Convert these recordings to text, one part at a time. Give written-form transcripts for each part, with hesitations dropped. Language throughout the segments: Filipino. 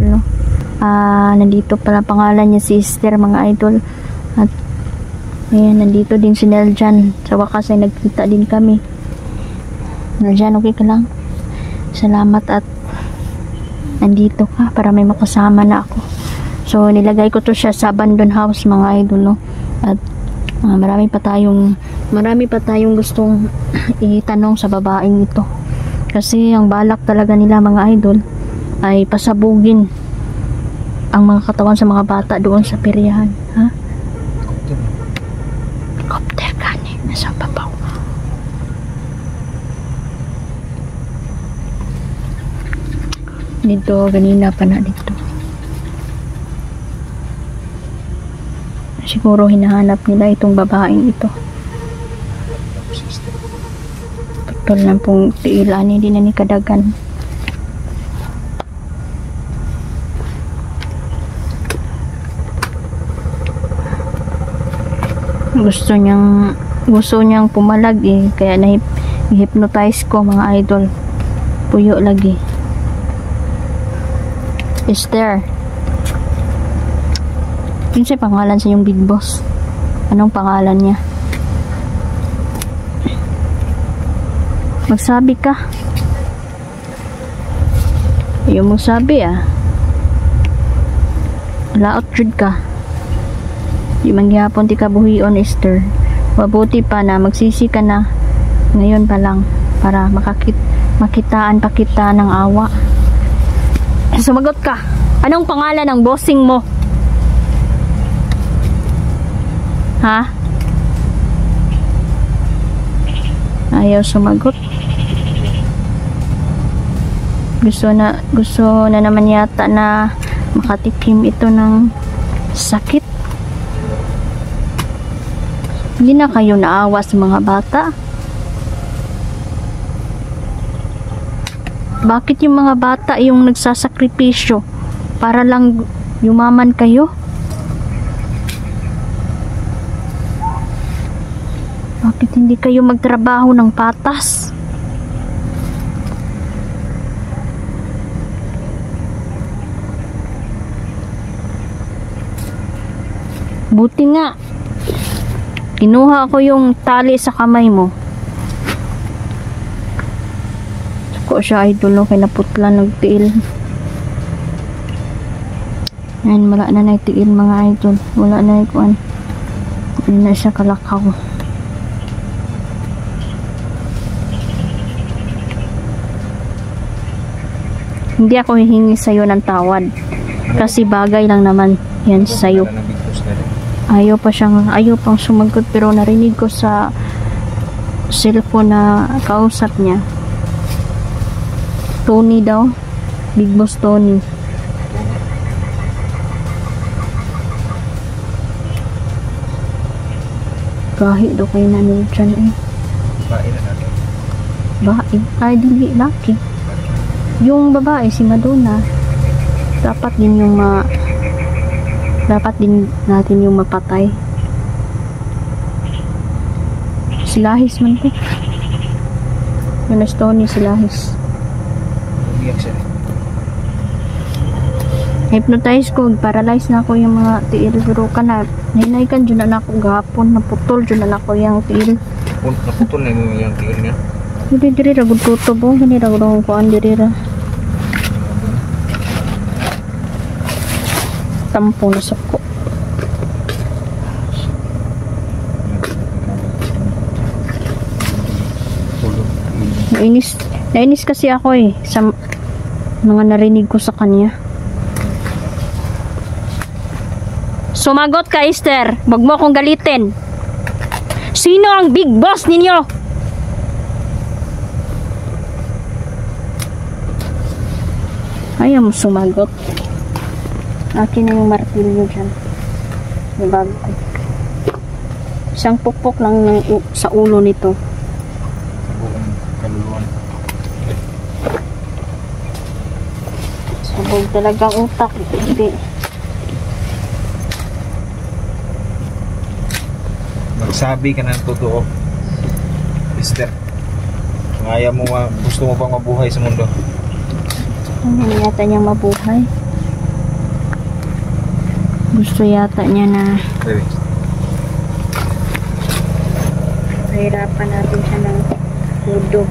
No? Nandito pala pangalan niya si Esther, mga idol. At ayan, nandito din si Neljan. Sa wakas ay nagkita din kami. Neljan, okay ka lang? Salamat at nandito ka para may makasama na ako. So nilagay ko to siya sa abandoned house, mga idol, no? At marami pa tayong gustong itanong sa babaeng ito. Kasi ang balak talaga nila, mga idol, ay pasabugin ang mga katawan sa mga bata doon sa peryahan. Ha? Helicopter kani, nasa babaw. Dito, ganina pa na dito. Siguro hinahanap nila itong babaeng ito. Putol lang pong tiilan, hindi na ni kadagan. Gusto niyang pumalag eh, kaya na-hypnotize ko, mga idol. Puyo lagi. Esther, yun siya pangalan sa yung big boss. Anong pangalan niya? Magsabi ka. Ayaw mong sabi laot jud ka. Di mangyapon ti kabuhion, Esther. Mabuti pa na magsisi ka na ngayon pa lang para makitaan pa kita ng awa. Sumagot ka. Anong pangalan ng bossing mo? Ha? Ayaw sumagot. Gusto na naman yata na makatikim ito ng sakit. Hindi na kayo naawa sa mga bata. Bakit yung mga bata yung nagsasakripisyo para lang yumaman kayo? Bakit hindi kayo magtrabaho ng patas? Buti nga kinuha ko yung tali sa kamay mo. Ko siya, idol, no? Kaya naputla nagtiil. Ayan, wala na nagtiil, mga idol. Wala na ikuan. Hindi na siya kalakaw. Hindi ako hihingi sa'yo ng tawad. Kasi bagay lang naman yan sa'yo. Ayaw pang sumagot, pero narinig ko sa cellphone na kausap niya. Tony daw. Big Boss Tony. Kahit daw kayo nanin dyan eh. Bae na natin. Bae? Ay, dili. Laki. Yung babae, si Madonna. Dapat din natin yung mapatay. Silahis man ko. Yung Tony, silahis. Hypnotize ko, paralyze na ako yung mga tiil. Pero ka na, nainaikan dyan na ako gahapon, naputol dyan na ako yung tiil. Naputol na yung tiil niya? Hindi, diri ra, good tutubo. Hindi ra, good kuhaan, diri ra. Tampo na suko. Nainis kasi ako eh sa mga narinig ko sa kanya. Sumagot ka, Esther. Wag mo akong galitin. Sino ang big boss ninyo? Ayaw mo sumagot. Akin na yung martilyo dyan. May bago ko. Isang pukpok lang sa ulo nito. Sabog talagang utak. Hindi. Magsabi ka ng totoo, Esther. Ayaw mo, gusto mo bang mabuhay sa mundo? Hindi yata niya mabuhay. Gusto yata niya na Baby. pahirapan natin siya ng todo.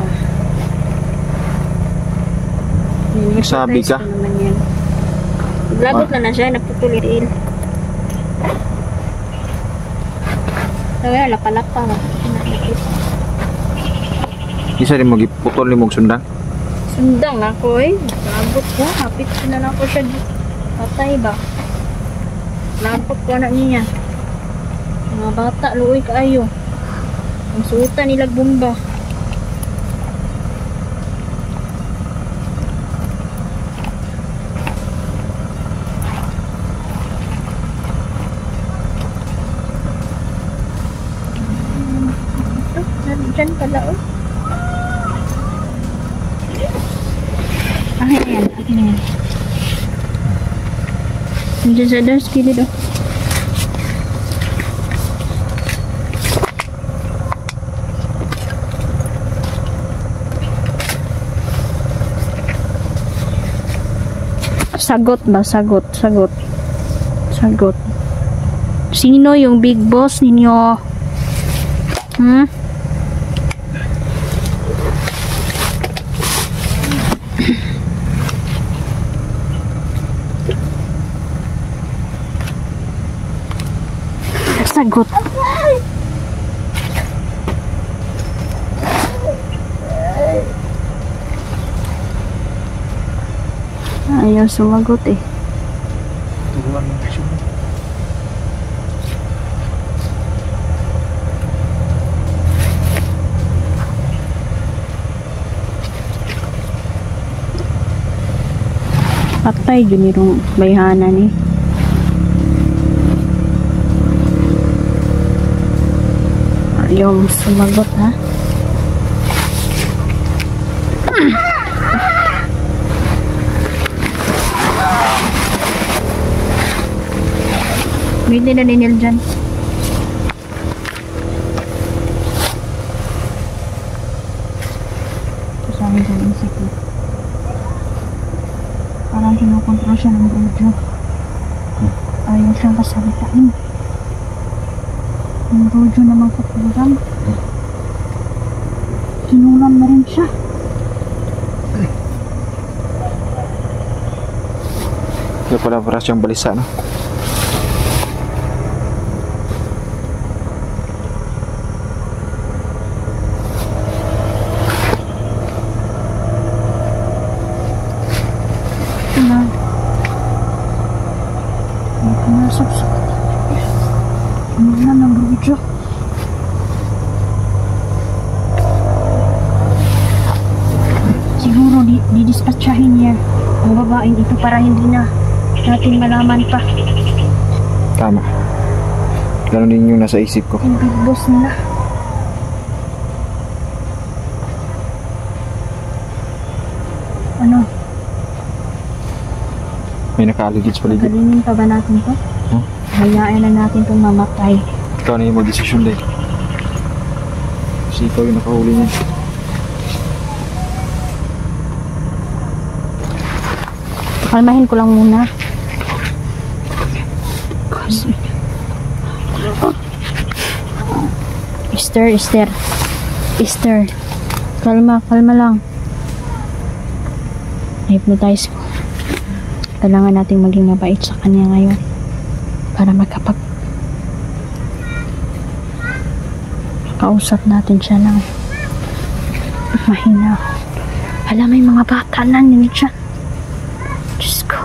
Sabi ka? Lagot na siya, naputulit. Kaya lapa-lapa. Isa rin magiputol ni mong sundang. Sundang ako eh. Labot ko. Hapit ko na lang ako siya. Patay ba? Labot ko anak niya. Mga bata, luoy kaayo. Ang suutan nilag bomba. Diyan pala oh. Akin na yan, akin na yan. Nandiyan sa dust, kilid oh. Sagot ba? Sagot, sagot. Sagot. Sino yung big boss ninyo? Hmm? Sagot. Ayaw sumagot eh. Turuan mo siya. Patay yun yung bayhanan eh. Ayaw sumagot ha. Hindi na ninil dyan. Kasama dyan yung siko. Parang kinukontrol siya ng Rojo. Ayaw siyang kasalitain. Yung Rojo naman kapulang. Kinulam na rin siya. Kaya pala para siyang balisa, no? Pumasok sa ng Rojo. Siguro didispatchahin niya ang babaeng ito para hindi na natin malaman pa. Tama. Ganun din yung nasa isip ko. Yung big boss nila. Ano? May naka-alleged sa paligid. Galingin pa ba natin to? Huh? Hayaan na natin itong mamatay. Ikaw na yung mag-desisyon din. Kasi ikaw yung nakahuli niya. Kalmahin ko lang muna. Kasi... Esther. Kalma lang. Hypnotize ko. Kailangan nating maging mabait sa kanya ngayon para kausap natin siya ng mahina. Alam, may mga bata na yun siya. Diyos ko.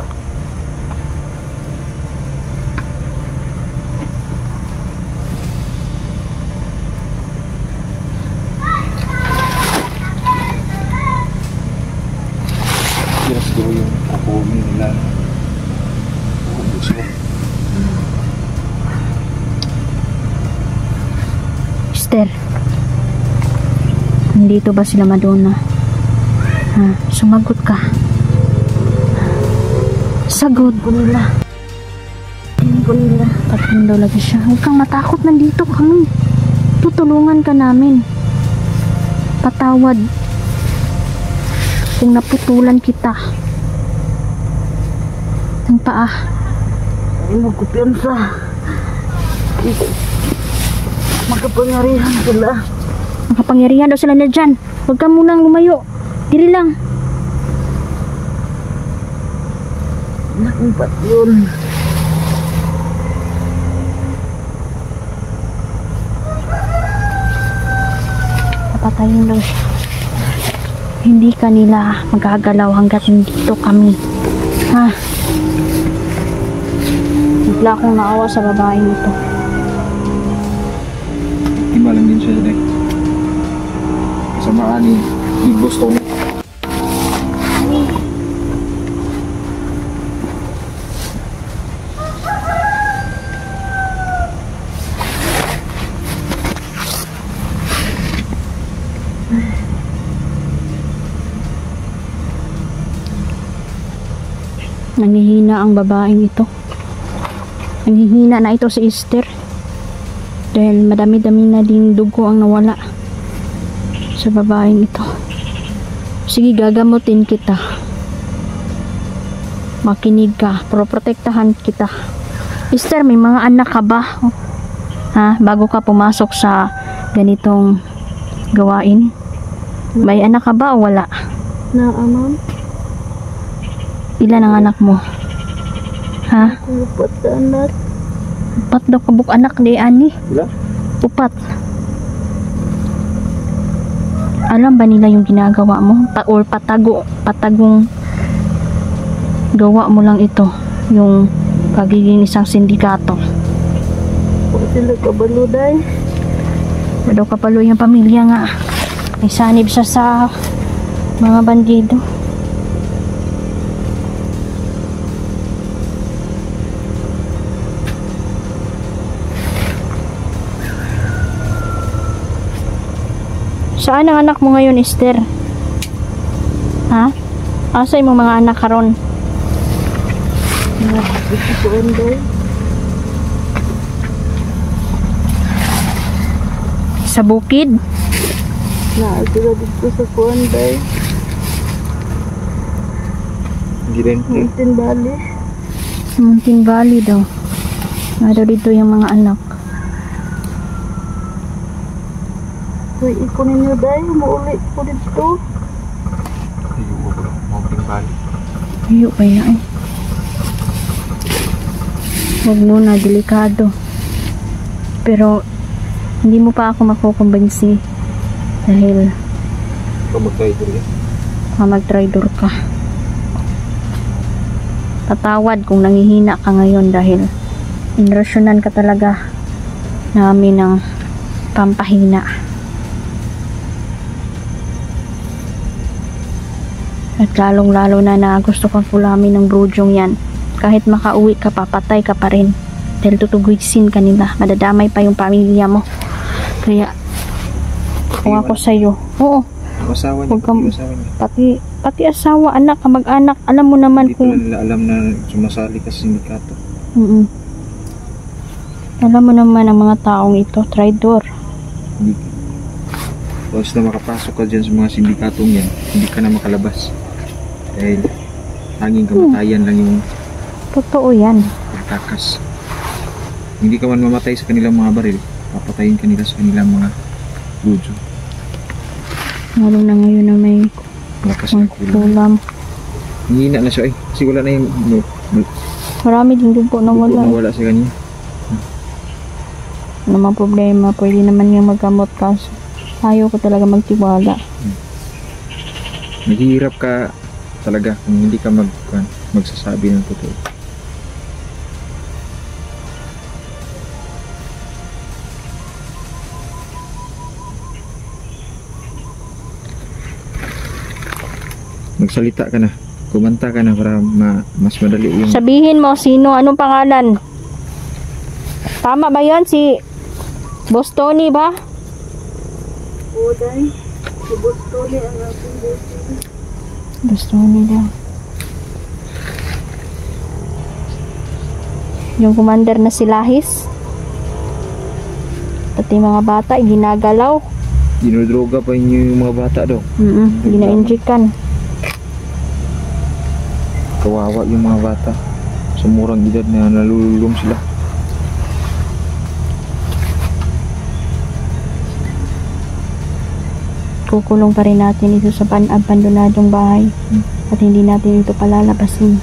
Yes, do yung kukumin nila. Esther, nandito ba sila Madonna? Ha? Sumagot ka. Sagot ko nila. Tatlong daw lagi siya. Huwag kang matakot, nandito kami. Tutulungan ka namin. Patawad kung naputulan kita ng paa. Ay mo kumpiyansa. Makapangyarihan sila. Makapangyarihan daw sila na dyan. Huwag ka munang lumayo. Diri lang. Nakumpat yun. Papatayin daw siya. Hindi kanila magagalaw hanggat nandito kami. Ha? Bigla akong naawa sa babaeng ito. Timalang din siya dyan eh. Kasamaan ni Big Boss Tony. Nanghihina ang babaeng ito. Nanghihina na ito si Esther. Dahil madami-dami na din dugo ang nawala sa babaeng ito. Sige, gagamutin kita. Makinig ka. Protektahan kita. Esther, may mga anak ka ba? Ha? Bago ka pumasok sa ganitong gawain? May anak ka ba o wala? Ma'am. Ilan ang anak mo? Ha? Upat na anak. Upat daw kabuk anak ni Ani. Wala? Upat. Alam ba nila yung ginagawa mo? Or patagong gawa mo lang ito. Yung pagiging isang sindikato. Huwag sila kabaluday. Daw kapalo yung pamilya nga. May sanib siya sa mga bandido. Saan ang anak mo ngayon, Esther? Ha? Asa yung mga anak karon? Ito ko anday. Sa bukid? Sila dito sa kuanday. Giren. Mountain Valley. Mountain Valley daw. Nado dito yung mga anak. Uy, ikunin nyo day. Mauli ko dito. Ayoko bro. Mountain Valley. Ayaw kaya eh. Huwag muna, delikado. Pero hindi mo pa ako makukumbinsi dahil Mag-traitor yan. mag-traitor ka. Patawad kung nangihina ka ngayon dahil inrasyonan ka talaga namin ng pampahina. At lalong-lalo na gusto kang kulamin ng brodyong yan. Kahit makauwi ka, papatay ka pa rin. Dahil tutugisin ka nila. Madadamay pa yung pamilya mo. Kaya, kung ako sa'yo, oo. Ang asawa niya, yung asawa niya. Pati asawa, anak, kamag-anak, alam mo naman Hindi kung... pala nila alam na sumasali ka sa sindikato. Alam mo naman ang mga taong ito, traitor. Hindi. Once na makapasok ka dyan sa mga sindikatong yan, hindi ka na makalabas. Dahil tanging kamatayan lang yung Totoo yan. pagtakas. Hindi ka man mamatay sa kanilang mga baril, papatayin ka nila sa kanilang mga budyo. Lalo na ngayon na may Malakas na kulang. kulam. Hihina na siya kasi wala na yung Marami din dugo na wala. nawala sa kanya. Ano mga problema, pwede naman yung magkamot kaso ayaw ko talaga magtiwala. Naghihirap ka talaga kung hindi ka magsasabi ng totoo. Magsalita ka na, kumanta ka na para mas madali yung... Sabihin mo sino, anong pangalan? Tama ba yan? Si Boss Tony ba? Oo day. Si Bostoni ang aking bossing. Boss Tony daw. Yung commander na si Lahis. Pati mga bata, ginagalaw. Dinodroga pa inyo yung mga bata daw. Gina-injikan. Kawawa yung mga bata. Sa murang edad na nalululong sila. Kukulong pa rin natin ito sa abandonadong bahay. At hindi natin ito palalabasin.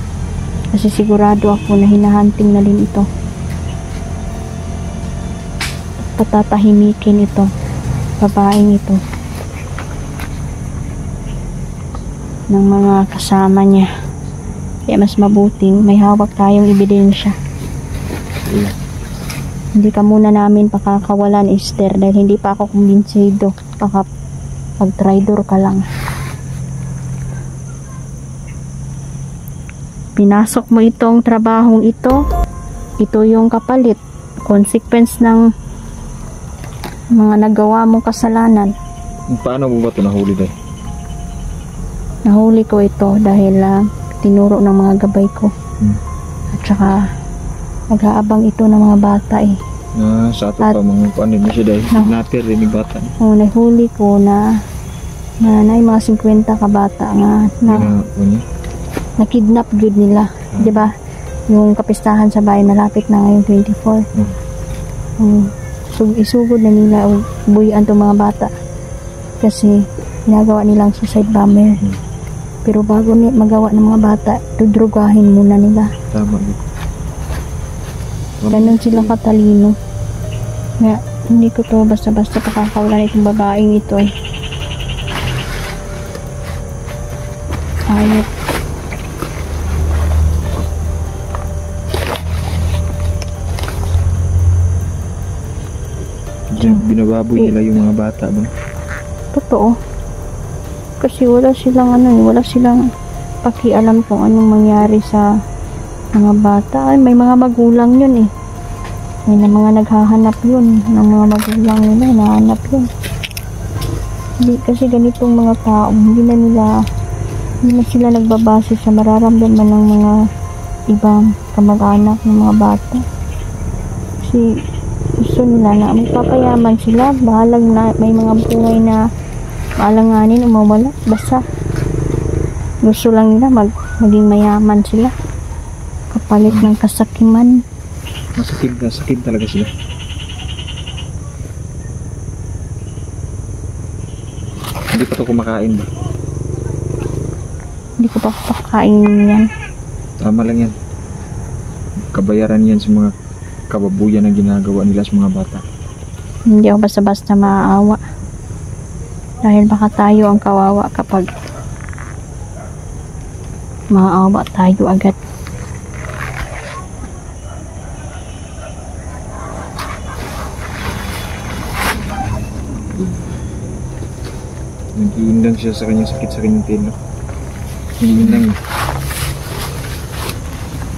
Kasi sigurado ako na hinahunting na rin ito. Patatahimikin ito. Babaeng ito. Ng mga kasama niya. Kaya mas mabuting may hawak tayong ebidensya. Hindi ka muna namin pakakawalan, Esther, dahil hindi pa ako kumbinsido. Baka pag-traidor ka lang. Pinasok mo itong trabahong ito. Ito yung kapalit. Consequence ng mga nagawa mong kasalanan. Paano mo ba ito nahuli dahil? Nahuli ko ito dahil tinuro ng mga gabay ko. At saka nag-aabang ito ng mga bata eh. Sa ato pa mga panin mo siya dahil natir rin yung bata. Nahuli ko na mga 50 ka bata nga na kidnap good nila. 'Di ba? Yung kapistahan sa bahay malapit na ngayong 24. So isugod na nila o buyan tong mga bata. Kasi ginagawa nilang suicide bomber. Pero bago magawa ng mga bata, dudrugahin muna nila. Tama. Ganun sila katalino. Nga, hindi ko to basta-basta pakakawalan itong babaeng ito eh. Ayot. Binababoy nila yung mga bata ba? Totoo. Kasi wala silang pakialam kung anong mangyari sa mga bata. Ay, may mga magulang yun eh. May mga naghahanap yun ng mga magulang nila, nahanap yun. Hindi kasi ganitong mga tao, hindi na sila nagbabase sa mararamdaman ng mga ibang kamag-anak ng mga bata. Kasi gusto nila na magpapayaman sila, bahalag na may mga buhay na maalanganin o mawala. Basta gusto lang nila maging mayaman sila kapalit ng kasakiman. Masakit talaga sila. Hindi pa ito kumakain ba? Hindi ko pa pakain yan. Tama lang yan. Kabayaran yan sa mga kababuyan na ginagawa nila sa mga bata. Hindi ako basta-basta maaawa. Dahil baka tayo ang kawawa kapag maawa tayo agad. Nag-iindang siya sa kanyang sakit sa kanyang tino.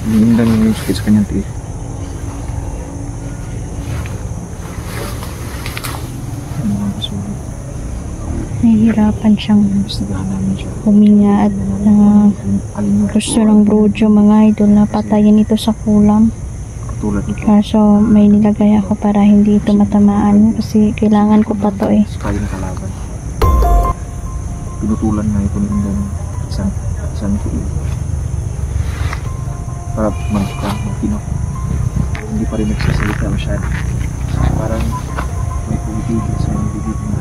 Nag-iindang yung sakit sa kanyang tino. Nahihirapan siyang huminga at gusto ng brojo mga idol na patayin ito sa kulam. Kaso may nilagay ako para hindi ito matamaan kasi kailangan ko pa to eh. Kaya na kalaban. Pinutulan na ito ng isang tuloy. Para magkinok. Hindi pa rin nagsasalita masyado. Parang may pumipigil sa mga bibig na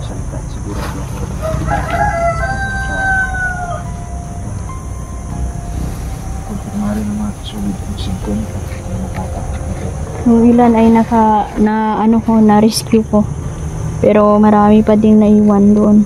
salita siguro ako kumpirmari ng mga kasulid ng 50 Yung ilan ay na-rescue ko pero marami pa ding naiwan doon.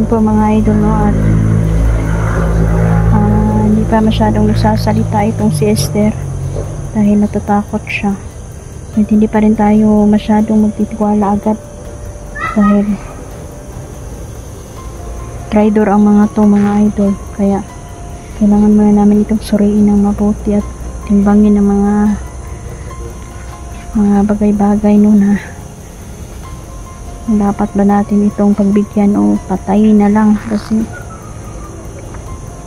Po mga idol no, at hindi pa masyadong nagsasalita itong si Esther dahil natatakot siya at hindi pa rin tayo masyadong magtitiwala agad dahil traidor ang mga to mga idol, kaya kailangan muna namin itong suriin ng mabuti at timbangin ng mga bagay-bagay no na dapat ba natin itong pagbigyan o patayin na lang? Kasi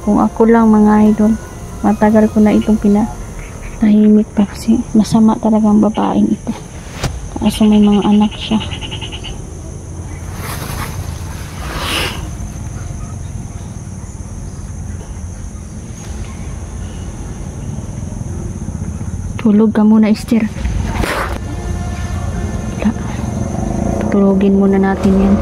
kung ako lang mga idol, matagal ko na itong pinatahimik pa kasi masama talaga ang babaeng ito. Kaso may mga anak siya. Tulog ka muna, Esther. Tulogin muna natin yan.